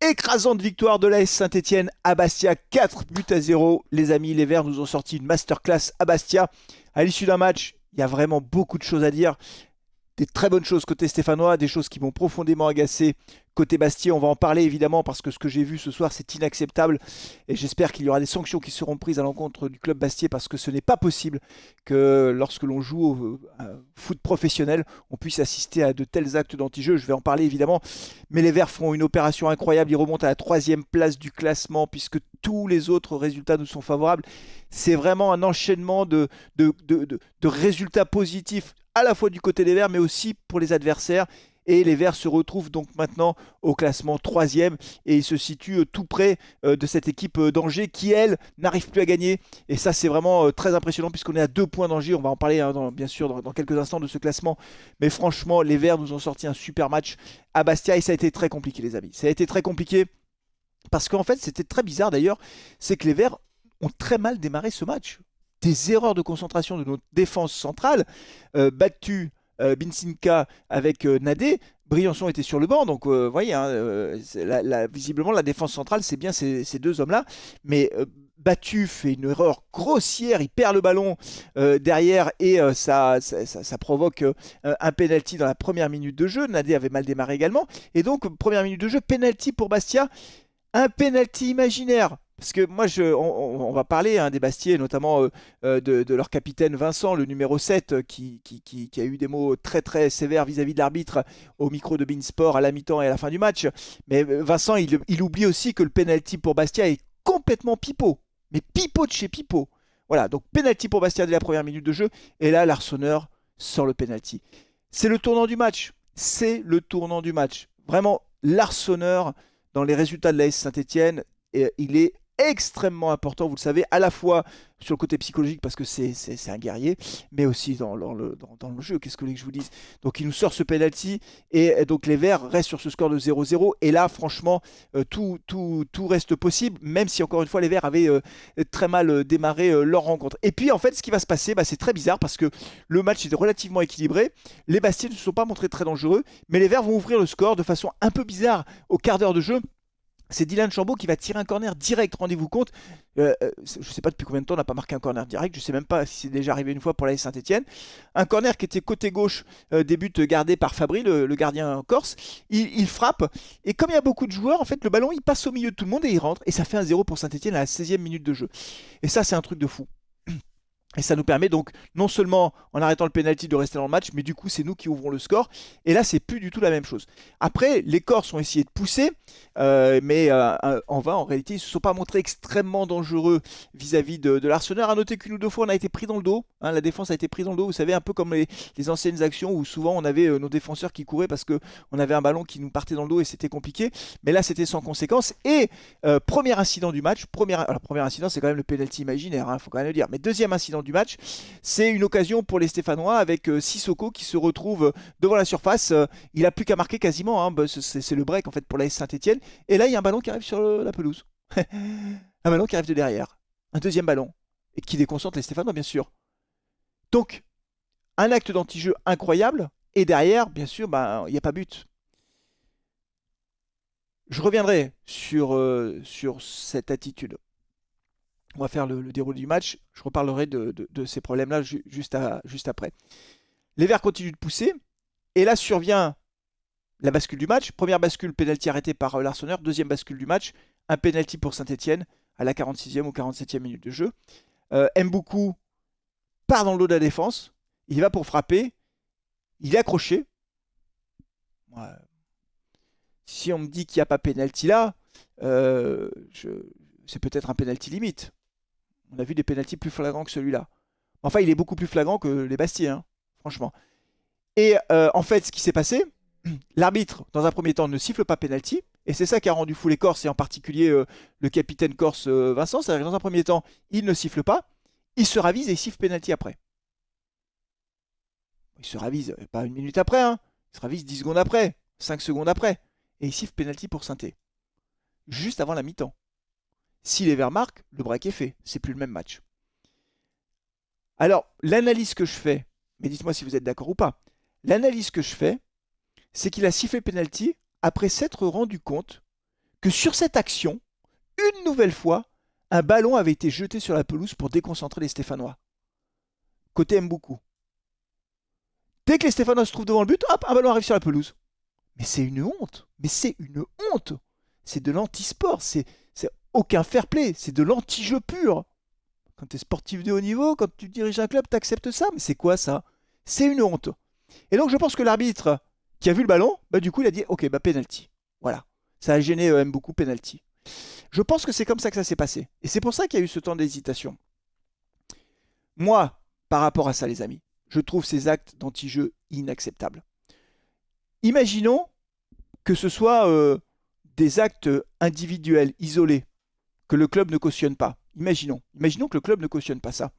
Écrasante victoire de l'AS Saint-Etienne à Bastia, 4 buts à 0. Les amis, les Verts nous ont sorti une masterclass à Bastia. À l'issue d'un match, il y a vraiment beaucoup de choses à dire. Des très bonnes choses côté stéphanois, des choses qui m'ont profondément agacé côté Bastia. On va en parler évidemment parce que ce que j'ai vu ce soir c'est inacceptable et j'espère qu'il y aura des sanctions qui seront prises à l'encontre du club Bastia parce que ce n'est pas possible que lorsque l'on joue au foot professionnel on puisse assister à de tels actes d'anti-jeu. Je vais en parler évidemment, mais les Verts font une opération incroyable, ils remontent à la 3e place du classement puisque tous les autres résultats nous sont favorables. C'est vraiment un enchaînement de résultats positifs à la fois du côté des Verts mais aussi pour les adversaires. Et les Verts se retrouvent donc maintenant au classement 3e et ils se situent tout près de cette équipe d'Angers qui, elle, n'arrive plus à gagner. Et ça, c'est vraiment très impressionnant puisqu'on est à 2 points d'Angers. On va en parler bien sûr dans quelques instants de ce classement. Mais franchement, les Verts nous ont sorti un super match à Bastia et ça a été très compliqué, les amis. Ça a été très compliqué parce qu'en fait, c'était très bizarre d'ailleurs. C'est que les Verts ont très mal démarré ce match. Des erreurs de concentration de notre défense centrale, battue Binsinka avec Nadé. Briançon était sur le banc, donc vous voyez, hein, visiblement la défense centrale, c'est bien ces deux hommes-là. Mais Battu fait une erreur grossière, il perd le ballon derrière et ça provoque un penalty dans la première minute de jeu. Nadé avait mal démarré également. Et donc, première minute de jeu, penalty pour Bastia. Un penalty imaginaire. Parce que moi, on va parler des Bastiais, notamment de leur capitaine Vincent, le numéro 7, qui a eu des mots très très sévères vis-à-vis de l'arbitre au micro de Beansport à la mi-temps et à la fin du match. Mais Vincent, il oublie aussi que le penalty pour Bastia est complètement pipeau. Mais pipeau de chez pipeau. Voilà, donc penalty pour Bastia dès la première minute de jeu. Et là, l'Arseneur sort le penalty. C'est le tournant du match. C'est le tournant du match. Vraiment, l'Arseneur, dans les résultats de l'AS Saint-Etienne, il est extrêmement important, vous le savez, à la fois sur le côté psychologique parce que c'est un guerrier, mais aussi dans le jeu. Qu'est-ce que vous voulez que je vous dise? Donc il nous sort ce penalty et donc les Verts restent sur ce score de 0-0 et là franchement tout reste possible, même si encore une fois les Verts avaient très mal démarré leur rencontre. Et puis en fait ce qui va se passer, c'est très bizarre parce que le match était relativement équilibré, les Bastiais ne se sont pas montrés très dangereux, mais les Verts vont ouvrir le score de façon un peu bizarre au quart d'heure de jeu. C'est Dylan Chambaud qui va tirer un corner direct, rendez-vous compte. Je ne sais pas depuis combien de temps on n'a pas marqué un corner direct, je ne sais même pas si c'est déjà arrivé une fois pour l'AS Saint-Etienne. Un corner qui était côté gauche des buts gardés par Fabry, le gardien corse. Il frappe, et comme il y a beaucoup de joueurs, en fait le ballon il passe au milieu de tout le monde et il rentre, et ça fait un 0 pour Saint-Etienne à la 16e minute de jeu. Et ça c'est un truc de fou. Et ça nous permet donc, non seulement en arrêtant le penalty, de rester dans le match, mais du coup, c'est nous qui ouvrons le score. Et là, c'est plus du tout la même chose. Après, les Corses ont essayé de pousser, mais en vain, en réalité, ils ne se sont pas montrés extrêmement dangereux vis-à-vis de l'Arsenal. À noter qu'une ou deux fois, on a été pris dans le dos. La défense a été prise dans le dos. Vous savez, un peu comme les anciennes actions où souvent on avait nos défenseurs qui couraient parce qu'on avait un ballon qui nous partait dans le dos et c'était compliqué. Mais là, c'était sans conséquence. Et premier incident du match. Alors, premier incident, c'est quand même le penalty imaginaire, il faut quand même le dire. Mais deuxième incident du match, c'est une occasion pour les Stéphanois avec Sissoko qui se retrouve devant la surface. Il n'a plus qu'à marquer quasiment. C'est le break en fait pour l'AS Saint-Etienne. Et là, il y a un ballon qui arrive sur la pelouse. Un ballon qui arrive de derrière. Un deuxième ballon. Et qui déconcentre les Stéphanois, bien sûr. Donc, un acte d'anti-jeu incroyable. Et derrière, bien sûr, il n'y a pas but. Je reviendrai sur cette attitude. On va faire le déroulé du match. Je reparlerai de ces problèmes-là juste après. Les Verts continuent de pousser. Et là survient la bascule du match. Première bascule, pénalty arrêté par l'Arseneur. Deuxième bascule du match, un pénalty pour Saint-Etienne à la 46e ou 47e minute de jeu. Mboukou part dans le dos de la défense. Il va pour frapper. Il est accroché. Ouais. Si on me dit qu'il n'y a pas pénalty là, c'est peut-être un pénalty limite. On a vu des pénaltys plus flagrants que celui-là. Enfin, il est beaucoup plus flagrant que les Bastiais, franchement. Et en fait, ce qui s'est passé, l'arbitre, dans un premier temps, ne siffle pas pénalty. Et c'est ça qui a rendu fou les Corses, et en particulier le capitaine corse Vincent. C'est-à-dire que dans un premier temps, il ne siffle pas. Il se ravise et il siffle pénalty après. Il se ravise pas une minute après, il se ravise 10 secondes après, 5 secondes après. Et il siffle pénalty pour Saint-Étienne. Juste avant la mi-temps. Si les Verts marquent, le break est fait. C'est plus le même match. Alors, l'analyse que je fais, mais dites-moi si vous êtes d'accord ou pas. L'analyse que je fais, c'est qu'il a sifflé penalty après s'être rendu compte que sur cette action, une nouvelle fois, un ballon avait été jeté sur la pelouse pour déconcentrer les Stéphanois. Côté Mboukou. Dès que les Stéphanois se trouvent devant le but, hop, un ballon arrive sur la pelouse. Mais c'est une honte. Mais c'est une honte. C'est de l'anti-sport. C'est aucun fair play. C'est de l'anti-jeu pur. Quand tu es sportif de haut niveau, quand tu diriges un club, tu acceptes ça. Mais c'est quoi ça? C'est une honte. Et donc je pense que l'arbitre qui a vu le ballon, bah, du coup il a dit ok, bah penalty. Voilà. Ça a gêné beaucoup penalty. Je pense que c'est comme ça que ça s'est passé. Et c'est pour ça qu'il y a eu ce temps d'hésitation. Moi, par rapport à ça, les amis, je trouve ces actes d'anti-jeu inacceptables. Imaginons que ce soit des actes individuels, isolés, que le club ne cautionne pas. Imaginons que le club ne cautionne pas ça.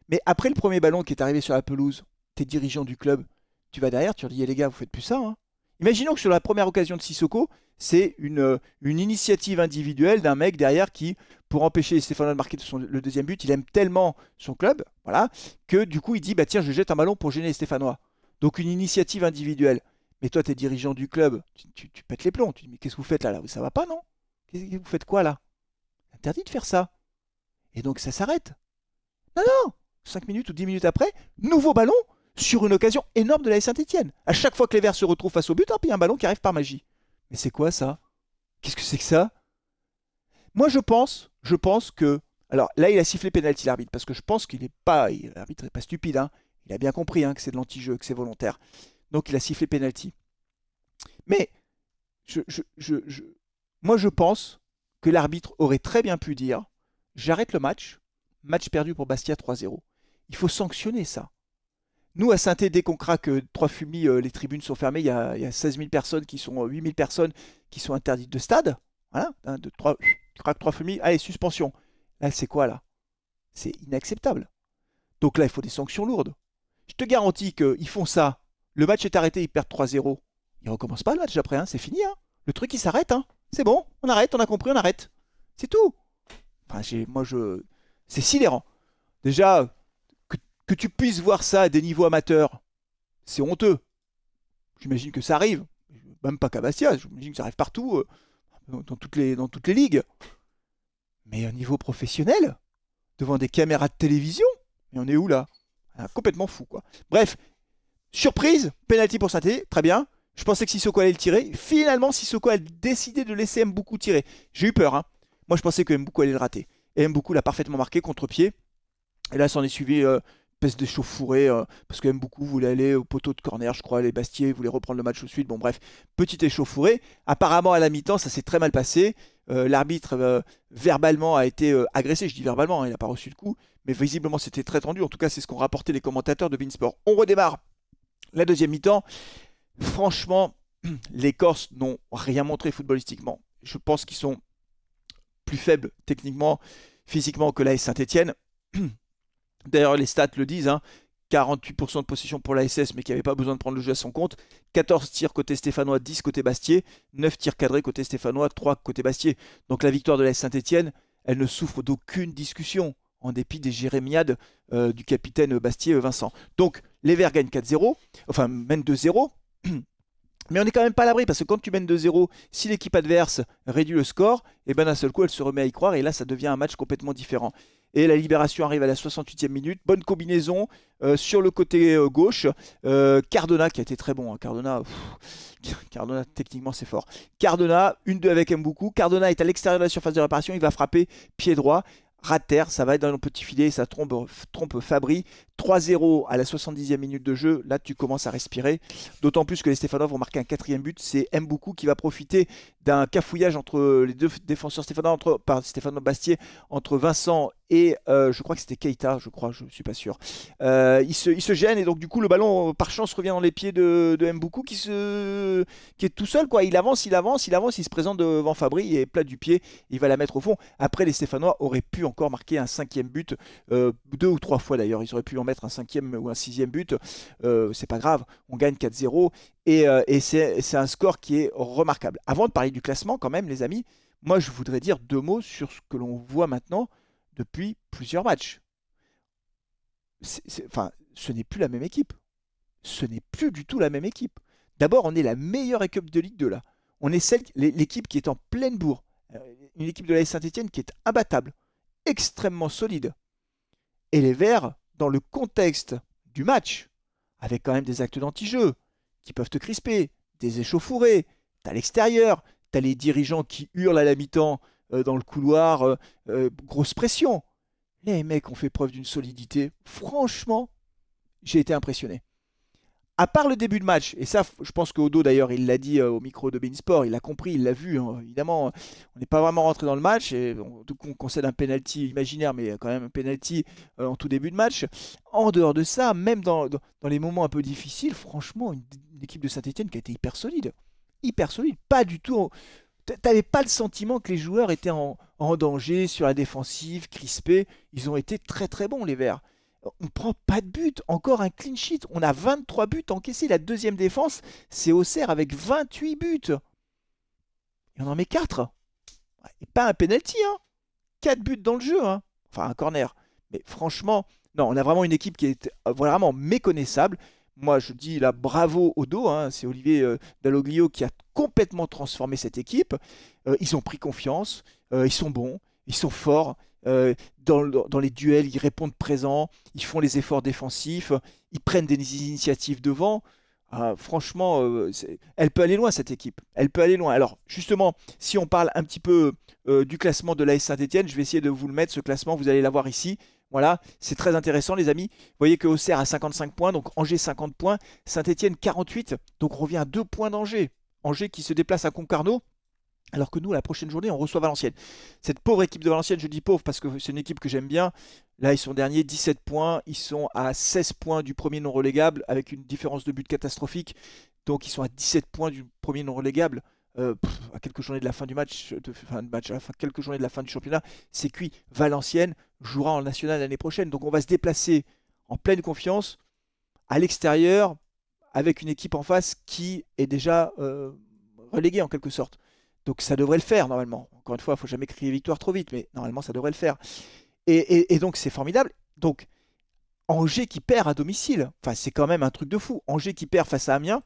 Mais après le premier ballon qui est arrivé sur la pelouse, t'es dirigeant du club, tu vas derrière, tu leur dis les gars, vous faites plus ça. Hein. Imaginons que sur la première occasion de Sissoko, c'est une initiative individuelle d'un mec derrière qui, pour empêcher Stéphano de marquer le deuxième but, il aime tellement son club, voilà, que du coup il dit bah tiens, je jette un ballon pour gêner les Stéphanois. Donc une initiative individuelle. Mais toi, t'es dirigeant du club, tu pètes les plombs. Tu dis mais qu'est-ce que vous faites là? Ça va pas, non? Vous faites quoi là? Interdit de faire ça. Et donc ça s'arrête. Non, non, 5 minutes ou 10 minutes après, nouveau ballon sur une occasion énorme de la Saint-Etienne. À chaque fois que les Verts se retrouvent face au but, hop, il y a un ballon qui arrive par magie. Mais c'est quoi ça? Qu'est-ce que c'est que ça? Moi, je pense que... Alors là, il a sifflé pénalty l'arbitre, parce que je pense qu'il n'est pas... L'arbitre n'est pas stupide, hein. Il a bien compris hein, que c'est de l'anti-jeu, que c'est volontaire. Donc il a sifflé pénalty. Mais moi, je pense que l'arbitre aurait très bien pu dire j'arrête le match, match perdu pour Bastia 3-0. Il faut sanctionner ça. Nous, à Saint-Étienne, dès qu'on craque 3 fumis, les tribunes sont fermées. Il y a 16 000 personnes qui sont, 8 000 personnes qui sont interdites de stade. Voilà, hein, tu craques 3 fumis, allez, suspension. Là, c'est quoi là? C'est inacceptable. Donc là, il faut des sanctions lourdes. Je te garantis qu'ils font ça. Le match est arrêté, ils perdent 3-0. Ils recommencent pas le match après, hein, c'est fini. Hein. Le truc, il s'arrête. Hein. C'est bon, on arrête, on a compris, on arrête. C'est tout. Enfin, c'est sidérant. Déjà, que tu puisses voir ça à des niveaux amateurs, c'est honteux. J'imagine que ça arrive. Même pas qu'à Bastia, j'imagine que ça arrive partout, dans toutes les ligues. Mais au niveau professionnel, devant des caméras de télévision, mais on est où là? Complètement fou, quoi. Bref, surprise, penalty pour Saint-Étienne, très bien. Je pensais que Sissoko allait le tirer. Finalement, Sissoko a décidé de laisser Mboukou tirer. J'ai eu peur, hein. Moi, je pensais que Mboukou allait le rater. Et Mboukou l'a parfaitement marqué, contre-pied. Et là, s'en est suivi espèce d'échauffourée, parce que Mboukou voulait aller au poteau de corner, je crois, les Bastiers voulaient reprendre le match tout de suite. Bon, bref, petite échauffourée. Apparemment, à la mi-temps, ça s'est très mal passé. L'arbitre, verbalement, a été agressé. Je dis verbalement, hein, il n'a pas reçu le coup. Mais visiblement, c'était très tendu. En tout cas, c'est ce qu'ont rapporté les commentateurs de Beansport. On redémarre la deuxième mi-temps. Franchement, les Corses n'ont rien montré footballistiquement. Je pense qu'ils sont plus faibles techniquement, physiquement que l'AS Saint-Etienne. D'ailleurs, les stats le disent, hein, 48% de possession pour la SS, mais qui n'avait pas besoin de prendre le jeu à son compte. 14 tirs côté stéphanois, 10 côté Bastier. 9 tirs cadrés côté stéphanois, 3 côté Bastier. Donc la victoire de la Saint-Etienne, elle ne souffre d'aucune discussion, en dépit des jérémiades du capitaine Bastier Vincent. Donc les Verts gagnent 4-0, enfin mènent 2-0. Mais on n'est quand même pas à l'abri, parce que quand tu mènes 2-0, si l'équipe adverse réduit le score, et ben d'un seul coup elle se remet à y croire, et là ça devient un match complètement différent. Et la libération arrive à la 68e minute, bonne combinaison sur le côté gauche. Cardona qui a été très bon, hein. Cardona techniquement c'est fort. Cardona, 1-2 avec Mboukou. Cardona est à l'extérieur de la surface de réparation, il va frapper pied droit. Rate terre, ça va être dans le petit filet, ça trompe Fabry. 3-0 à la 70e minute de jeu, là tu commences à respirer. D'autant plus que les Stéphanois vont marquer un quatrième but. C'est Mboukou qui va profiter d'un cafouillage entre les deux défenseurs stéphanois, par Stéphano Bastier, entre Vincent et je crois que c'était Keita, je suis pas sûr. Il se gêne et donc du coup le ballon par chance revient dans les pieds de Mboukou qui est tout seul, quoi. Il avance, il se présente devant Fabry et plat du pied, il va la mettre au fond. Après les Stéphanois auraient pu encore marquer un cinquième but, 2 ou 3 fois d'ailleurs, ils auraient pu en mettre un cinquième ou un sixième but, c'est pas grave, on gagne 4-0 et c'est un score qui est remarquable. Avant de parler du classement quand même les amis, moi je voudrais dire 2 mots sur ce que l'on voit maintenant depuis plusieurs matchs. Enfin, ce n'est plus la même équipe. Ce n'est plus du tout la même équipe. D'abord, on est la meilleure équipe de Ligue 2 là. On est l'équipe qui est en pleine bourre. Une équipe de l'AS Saint-Etienne qui est imbattable, extrêmement solide. Et les Verts, dans le contexte du match, avec quand même des actes d'anti-jeu qui peuvent te crisper, des échauffourées, t'as l'extérieur, t'as les dirigeants qui hurlent à la mi-temps dans le couloir, grosse pression. Les mecs ont fait preuve d'une solidité. Franchement, j'ai été impressionné. À part le début de match, et ça, je pense qu'Odo d'ailleurs, il l'a dit au micro de Beansport, il l'a compris, il l'a vu, hein, évidemment, on n'est pas vraiment rentré dans le match, et on concède un penalty imaginaire, mais quand même un penalty en tout début de match. En dehors de ça, même dans les moments un peu difficiles, franchement, une équipe de Saint-Etienne qui a été hyper solide, pas du tout. T'avais pas le sentiment que les joueurs étaient en danger sur la défensive, crispés. Ils ont été très très bons, les Verts. On ne prend pas de but, encore un clean sheet. On a 23 buts encaissés. La deuxième défense, c'est Auxerre avec 28 buts. Et on en met 4. Et pas un penalty, hein. 4 buts dans le jeu, hein. Enfin, un corner. Mais franchement, non, on a vraiment une équipe qui est vraiment méconnaissable. Moi, je dis là bravo au dos, hein. C'est Olivier Dalloglio qui a complètement transformé cette équipe. Ils ont pris confiance, ils sont bons, ils sont forts. Dans les duels, ils répondent présents, ils font les efforts défensifs, ils prennent des initiatives devant. Franchement, elle peut aller loin cette équipe. Elle peut aller loin. Alors justement, si on parle un petit peu du classement de l'AS Saint-Etienne, je vais essayer de vous le mettre, ce classement, vous allez l'avoir ici. Voilà, c'est très intéressant les amis. Vous voyez que Auxerre a 55 points, donc Angers 50 points, Saint-Etienne 48, donc on revient à 2 points d'Angers. Angers qui se déplace à Concarneau. Alors que nous, la prochaine journée, on reçoit Valenciennes. Cette pauvre équipe de Valenciennes, je dis pauvre parce que c'est une équipe que j'aime bien. Là, ils sont derniers, 17 points. Ils sont à 16 points du premier non relégable avec une différence de but catastrophique. Donc, ils sont à 17 points du premier non relégable. À quelques journées de la fin du match, quelques journées de la fin du championnat, c'est cuit. Valenciennes jouera en national l'année prochaine. Donc, on va se déplacer en pleine confiance à l'extérieur avec une équipe en face qui est déjà reléguée en quelque sorte. Donc ça devrait le faire normalement. Encore une fois, il ne faut jamais crier victoire trop vite, mais normalement ça devrait le faire. Et donc c'est formidable. Donc Angers qui perd à domicile, enfin c'est quand même un truc de fou. Angers qui perd face à Amiens,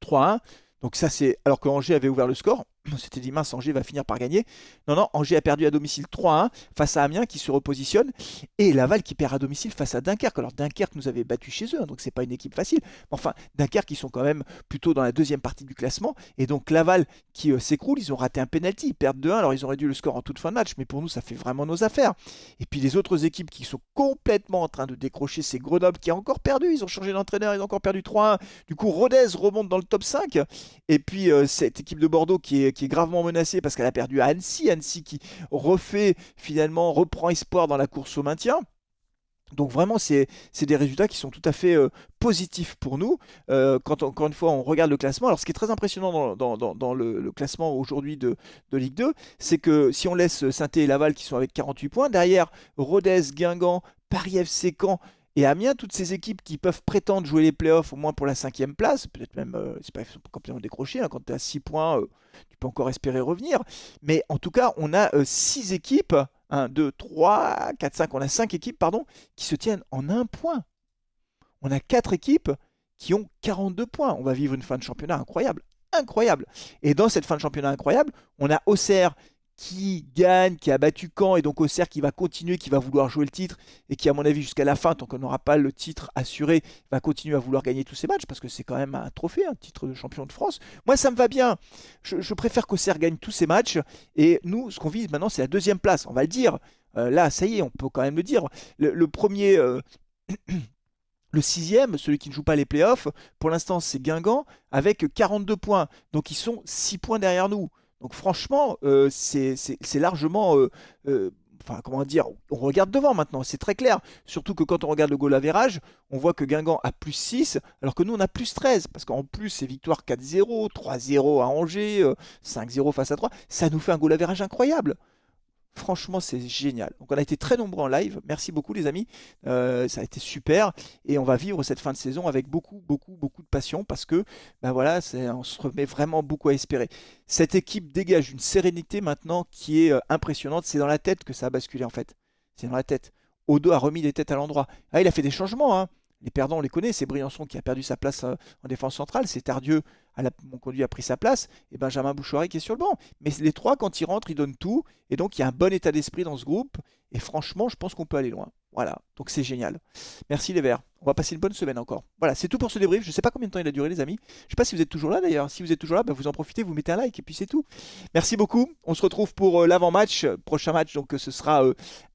3-1. Donc ça c'est alors que Angers avait ouvert le score. On s'était dit mince, Angers va finir par gagner. Non, non, Angers a perdu à domicile 3-1 face à Amiens qui se repositionne. Et Laval qui perd à domicile face à Dunkerque. Alors Dunkerque nous avait battu chez eux, hein, donc c'est pas une équipe facile. Enfin, Dunkerque, ils sont quand même plutôt dans la deuxième partie du classement. Et donc Laval qui s'écroule, ils ont raté un penalty, ils perdent 2-1. Alors ils auraient dû le score en toute fin de match, mais pour nous, ça fait vraiment nos affaires. Et puis les autres équipes qui sont complètement en train de décrocher, c'est Grenoble qui a encore perdu. Ils ont changé d'entraîneur, ils ont encore perdu 3-1. Du coup, Rodez remonte dans le top 5. Et puis cette équipe de Bordeaux qui est gravement menacée parce qu'elle a perdu à Annecy. Annecy qui reprend espoir dans la course au maintien. Donc vraiment, c'est des résultats qui sont tout à fait positifs pour nous. Quand encore une fois, on regarde le classement. Alors ce qui est très impressionnant dans le classement aujourd'hui de Ligue 2, c'est que si on laisse Saint-Étienne et Laval qui sont avec 48 points, derrière Rodez, Guingamp, Paris FC Caen et Amiens, toutes ces équipes qui peuvent prétendre jouer les playoffs au moins pour la 5e place, peut-être même, c'est pas complètement décroché, hein, quand tu as 6 points, tu peux encore espérer revenir. Mais en tout cas, on a 6 équipes, 1, 2, 3, 4, 5, on a 5 équipes, pardon, qui se tiennent en 1 point. On a 4 équipes qui ont 42 points. On va vivre une fin de championnat incroyable. Incroyable. Et dans cette fin de championnat incroyable, on a Auxerre qui gagne, qui a battu Caen, et donc Auxerre qui va continuer, qui va vouloir jouer le titre, et qui à mon avis jusqu'à la fin, tant qu'on n'aura pas le titre assuré, va continuer à vouloir gagner tous ces matchs, parce que c'est quand même un trophée, un titre de champion de France. Moi ça me va bien, je préfère qu'Auxerre gagne tous ces matchs, et nous ce qu'on vise maintenant c'est la 2e place, on va le dire, là ça y est, on peut quand même le dire, le premier... Le 6e, celui qui ne joue pas les playoffs, pour l'instant c'est Guingamp avec 42 points. Donc ils sont 6 points derrière nous. Donc franchement, c'est largement... enfin, comment dire, on regarde devant maintenant, c'est très clair. Surtout que quand on regarde le goal average, on voit que Guingamp a plus 6, alors que nous on a plus 13. Parce qu'en plus, c'est victoire 4-0, 3-0 à Angers, 5-0 face à 3. Ça nous fait un goal average incroyable. Franchement, c'est génial. Donc, on a été très nombreux en live. Merci beaucoup, les amis. Ça a été super. Et on va vivre cette fin de saison avec beaucoup, beaucoup, beaucoup de passion parce que, ben voilà, on se remet vraiment beaucoup à espérer. Cette équipe dégage une sérénité maintenant qui est impressionnante. C'est dans la tête que ça a basculé, en fait. C'est dans la tête. Odo a remis les têtes à l'endroit. Ah, il a fait des changements, hein. Les perdants, on les connaît. C'est Briançon qui a perdu sa place en défense centrale. C'est Tardieu Monconduit a pris sa place, et Benjamin Bouchoirie qui est sur le banc. Mais les trois, quand ils rentrent, ils donnent tout. Et donc, il y a un bon état d'esprit dans ce groupe. Et franchement, je pense qu'on peut aller loin. Voilà, donc c'est génial. Merci les Verts. On va passer une bonne semaine encore. Voilà, c'est tout pour ce débrief. Je ne sais pas combien de temps il a duré, les amis. Je ne sais pas si vous êtes toujours là d'ailleurs. Si vous êtes toujours là, vous en profitez, vous mettez un like et puis c'est tout. Merci beaucoup. On se retrouve pour l'avant-match. Prochain match, donc ce sera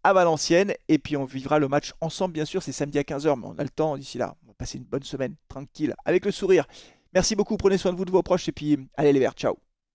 à Valenciennes. Et puis on vivra le match ensemble, bien sûr. C'est samedi à 15h, mais on a le temps d'ici là. On va passer une bonne semaine tranquille, avec le sourire. Merci beaucoup. Prenez soin de vous, de vos proches. Et puis, allez les Verts. Ciao.